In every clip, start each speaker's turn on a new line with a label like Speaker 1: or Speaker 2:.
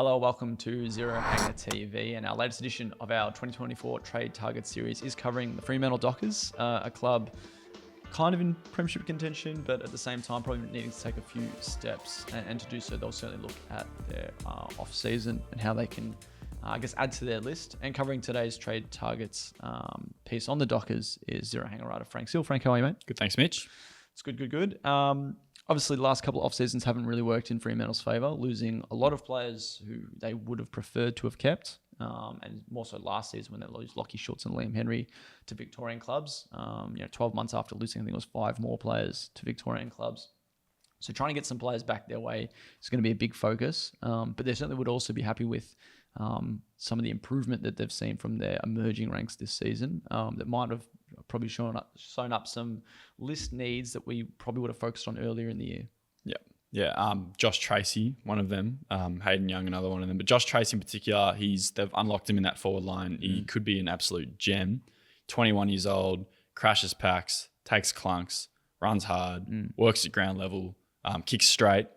Speaker 1: Hello, welcome to Zurhaar TV, and our latest edition of our 2024 Trade Target Series is covering the Fremantle Dockers, a club kind of in premiership contention, but at the same time probably needing to take a few steps, and to do so they'll certainly look at their off-season and how they can, add to their list. And covering today's Trade Targets piece on the Dockers is Zurhaar writer Frank Sill. Frank, how are you, mate?
Speaker 2: Good, thanks, Mitch.
Speaker 1: It's good. Obviously, the last couple of off-seasons haven't really worked in Fremantle's favour, losing a lot of players who they would have preferred to have kept, and more so last season when they lost Lockie Schultz and Liam Henry to Victorian clubs. 12 months after losing, I think it was 5 more players to Victorian clubs. So trying to get some players back their way is going to be a big focus, but they certainly would also be happy with some of the improvement that they've seen from their emerging ranks this season that might have probably shown up some list needs that we probably would have focused on earlier in the year.
Speaker 2: Yeah. Josh Tracy, one of them. Hayden Young, another one of them. But Josh Tracy in particular, they've unlocked him in that forward line. He could be an absolute gem. 21 years old, crashes packs, takes clunks, runs hard, works at ground level, kicks straight.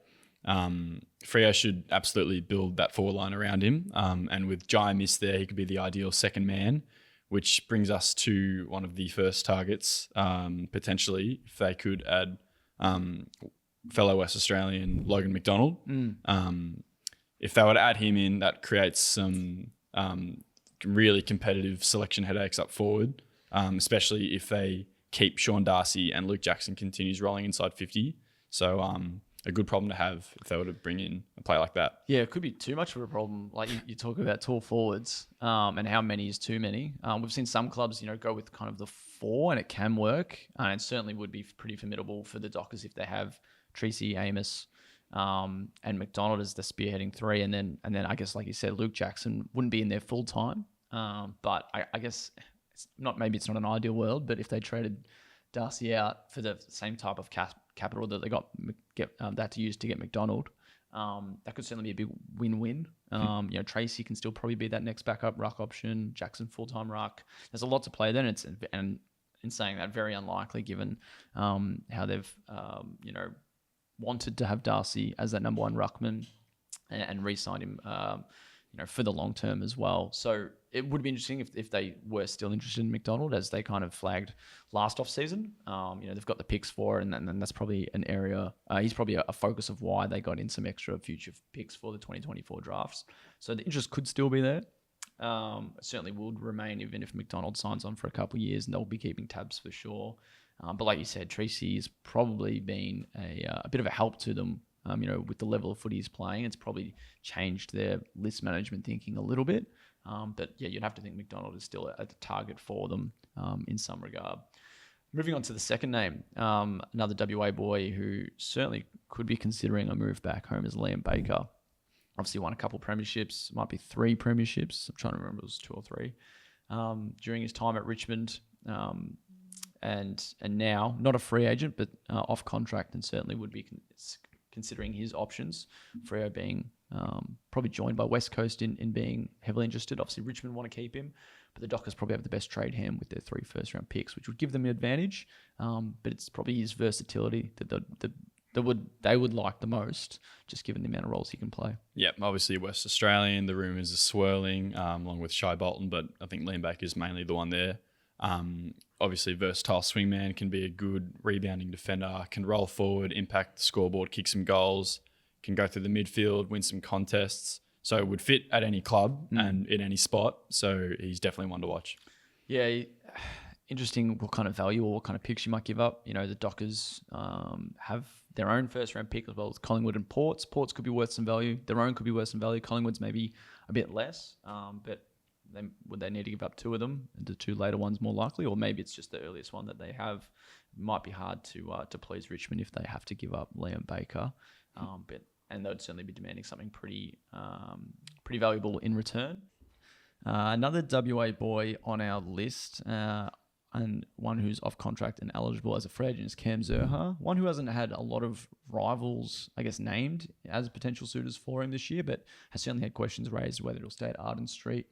Speaker 2: Freo should absolutely build that forward line around him. And with Jai Miss there, he could be the ideal second man, which brings us to one of the first targets, potentially, if they could add fellow West Australian Logan McDonald. If they were to add him in, that creates some really competitive selection headaches up forward, especially if they keep Sean Darcy and Luke Jackson continues rolling inside 50. So a good problem to have if they were to bring in a player like that.
Speaker 1: Yeah, it could be too much of a problem. Like you talk about tall forwards and how many is too many. We've seen some clubs, go with kind of the 4, and it can work. And it certainly would be pretty formidable for the Dockers if they have Tracy, Amos, and McDonald as the spearheading 3. And then I guess, like you said, Luke Jackson wouldn't be in there full time. But I guess maybe it's not an ideal world, but if they traded Darcy out for the same type of capital that they that to use to get McDonald, that could certainly be a big win-win. Tracy can still probably be that next backup ruck option. Jackson full-time ruck. There's a lot to play then. And in saying that, very unlikely given how they've wanted to have Darcy as that number 1 ruckman and re-signed him for the long term as well. So it would be interesting if they were still interested in McDonald, as they kind of flagged last off season. They've got the picks for it, and then that's probably an area. He's probably a focus of why they got in some extra future picks for the 2024 drafts. So the interest could still be there. It certainly would remain even if McDonald signs on for a couple of years, and they'll be keeping tabs for sure. But like you said, Tracy has probably been a bit of a help to them. With the level of footy he's playing, it's probably changed their list management thinking a little bit. But yeah, you'd have to think McDonald is still a target for them in some regard. Moving on to the second name, another WA boy who certainly could be considering a move back home is Liam Baker. Obviously won a couple premierships, might be 3 premierships. I'm trying to remember, it was 2 or 3 during his time at Richmond. And now not a free agent, but off contract, and certainly would be considering his options. Freo being probably joined by West Coast in being heavily interested. Obviously, Richmond want to keep him, but the Dockers probably have the best trade hand with their 3 first-round picks, which would give them an advantage. But it's probably his versatility that they would like the most, just given the amount of roles he can play.
Speaker 2: Yep, obviously West Australian. The rumours are swirling, along with Shai Bolton, but I think Liam Baker is mainly the one there. Obviously, versatile swingman, can be a good rebounding defender, can roll forward, impact the scoreboard, kick some goals, can go through the midfield, win some contests. So it would fit at any club and in any spot. So he's definitely one to watch.
Speaker 1: Yeah, interesting what kind of value or what kind of picks you might give up. The Dockers have their own first-round pick as well as Collingwood and Ports. Ports could be worth some value. Their own could be worth some value. Collingwood's maybe a bit less, but would they need to give up 2 of them, and the 2 later ones more likely, or maybe it's just the earliest one that they have? It might be hard to please Richmond if they have to give up Liam Baker, and they'd certainly be demanding something pretty valuable in return. Another WA boy on our list, and one who's off contract and eligible as a free agent, is Cam Zurhaar. One who hasn't had a lot of rivals, named as potential suitors for him this year, but has certainly had questions raised whether it'll stay at Arden Street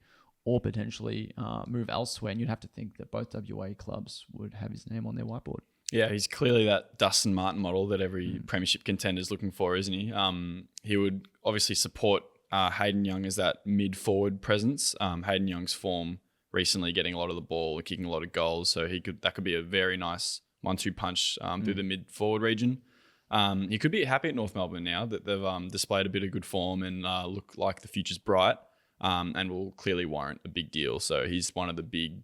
Speaker 1: or potentially move elsewhere. And you'd have to think that both WA clubs would have his name on their whiteboard.
Speaker 2: Yeah, he's clearly that Dustin Martin model that every premiership contender is looking for, isn't he? He would obviously support Hayden Young as that mid-forward presence. Hayden Young's form recently getting a lot of the ball, kicking a lot of goals, so that could be a very nice 1-2 punch through the mid-forward region. He could be happy at North Melbourne now that they've displayed a bit of good form and look like the future's bright, and will clearly warrant a big deal. So he's one of the big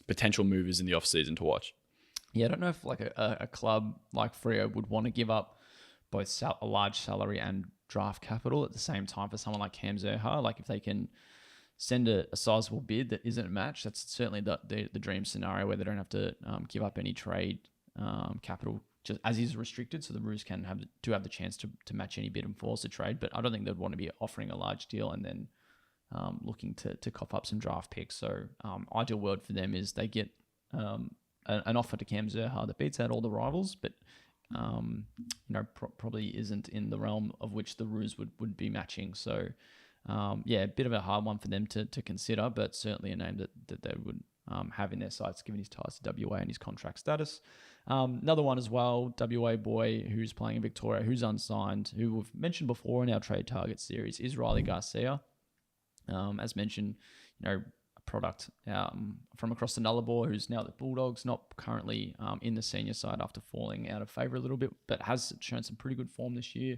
Speaker 2: potential movers in the off-season to watch.
Speaker 1: Yeah, I don't know if like a club like Freo would want to give up both a large salary and draft capital at the same time for someone like Cam Zurhaar. Like if they can send a sizable bid that isn't matched, that's certainly the dream scenario where they don't have to give up any trade capital just as is restricted. So the Roos can have the chance to match any bid and force a trade, but I don't think they'd want to be offering a large deal and then looking to cough up some draft picks. So ideal world for them is they get an offer to Cam Zurhaar that beats out all the rivals, but probably isn't in the realm of which the Roos would be matching. So a bit of a hard one for them to consider, but certainly a name that they would have in their sights given his ties to WA and his contract status. Another one as well, WA boy who's playing in Victoria, who's unsigned, who we've mentioned before in our trade target series, is Riley Garcia. As mentioned, a product from across the Nullarbor, who's now at the Bulldogs, not currently in the senior side after falling out of favour a little bit, but has shown some pretty good form this year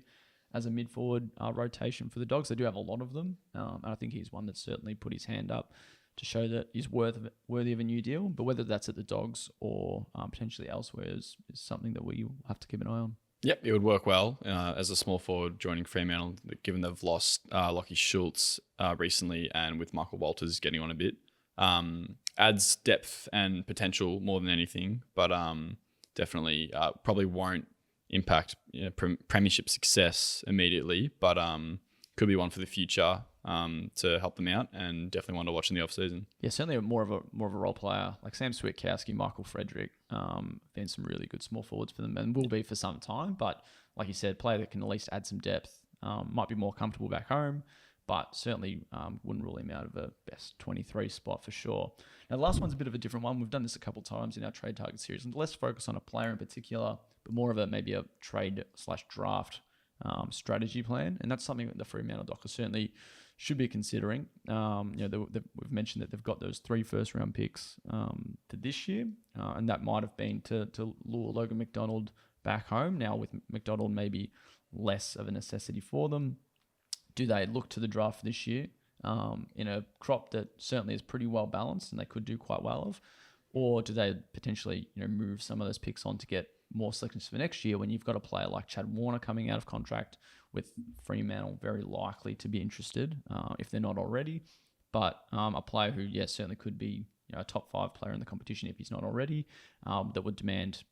Speaker 1: as a mid-forward rotation for the Dogs. They do have a lot of them, and I think he's one that certainly put his hand up to show that he's worthy of a new deal. But whether that's at the Dogs or potentially elsewhere is something that we have to keep an eye on.
Speaker 2: Yep, it would work well as a small forward joining Fremantle, given they've lost Lockie Schultz recently, and with Michael Walters getting on a bit. Adds depth and potential more than anything, but definitely probably won't impact premiership success immediately, but could be one for the future to help them out, and definitely one to watch in the off season.
Speaker 1: Yeah, certainly more of a role player like Sam Swiatkowski, Michael Frederick, been some really good small forwards for them and will be for some time. But like you said, player that can at least add some depth, might be more comfortable back home, but certainly wouldn't rule him out of a best 23 spot for sure. Now, the last one's a bit of a different one. We've done this a couple of times in our trade target series, and less focus on a player in particular, but more of maybe a trade/draft strategy plan. And that's something that the Fremantle Dockers certainly should be considering. We've mentioned that they've got those 3 first-round picks for this year, and that might have been to lure Logan McDonald back home. Now, with McDonald maybe less of a necessity for them, do they look to the draft for this year in a crop that certainly is pretty well balanced and they could do quite well of? Or do they potentially move some of those picks on to get more selections for next year when you've got a player like Chad Warner coming out of contract, with Fremantle very likely to be interested if they're not already, but a player who certainly could be a top 5 player in the competition if he's not already, that would demand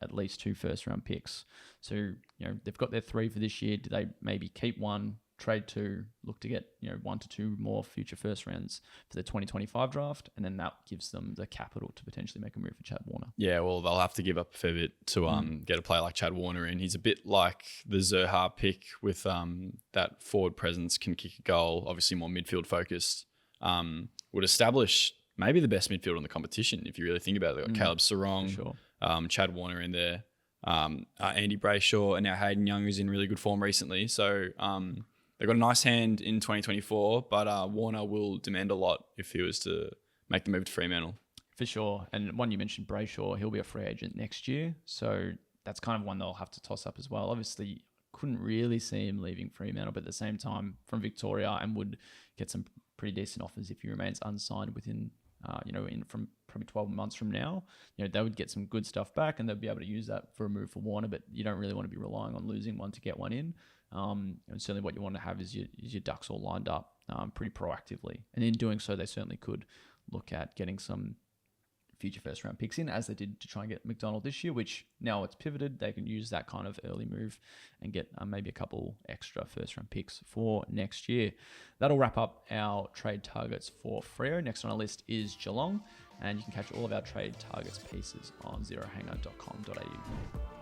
Speaker 1: at least 2 first-round picks. So they've got their 3 for this year. Do they maybe keep 1, trade 2, look to get 1 to 2 more future first rounds for the 2025 draft, and then that gives them the capital to potentially make a move for Chad Warner? Yeah,
Speaker 2: well, they'll have to give up a fair bit to get a player like Chad Warner in. He's a bit like the Zurhaar pick with that forward presence, can kick a goal, obviously more midfield focused. Would establish maybe the best midfield in the competition if you really think about it. They've got Caleb Sarong,
Speaker 1: sure.
Speaker 2: Chad Warner in there, Andy Brayshaw, and now Hayden Young, who's in really good form recently. So they've got a nice hand in 2024, but Warner will demand a lot if he was to make the move to Fremantle.
Speaker 1: For sure. And one you mentioned, Brayshaw, he'll be a free agent next year. So that's kind of one they'll have to toss up as well. Obviously, couldn't really see him leaving Fremantle, but at the same time from Victoria, and would get some pretty decent offers if he remains unsigned within, from probably 12 months from now. They would get some good stuff back, and they'll be able to use that for a move for Warner, but you don't really want to be relying on losing one to get one in. And certainly what you want to have is your ducks all lined up pretty proactively. And in doing so, they certainly could look at getting some future first round picks in, as they did to try and get McDonald this year, which now it's pivoted. They can use that kind of early move and get maybe a couple extra first round picks for next year. That'll wrap up our trade targets for Freo. Next on our list is Geelong, and you can catch all of our trade targets pieces on zerohanger.com.au.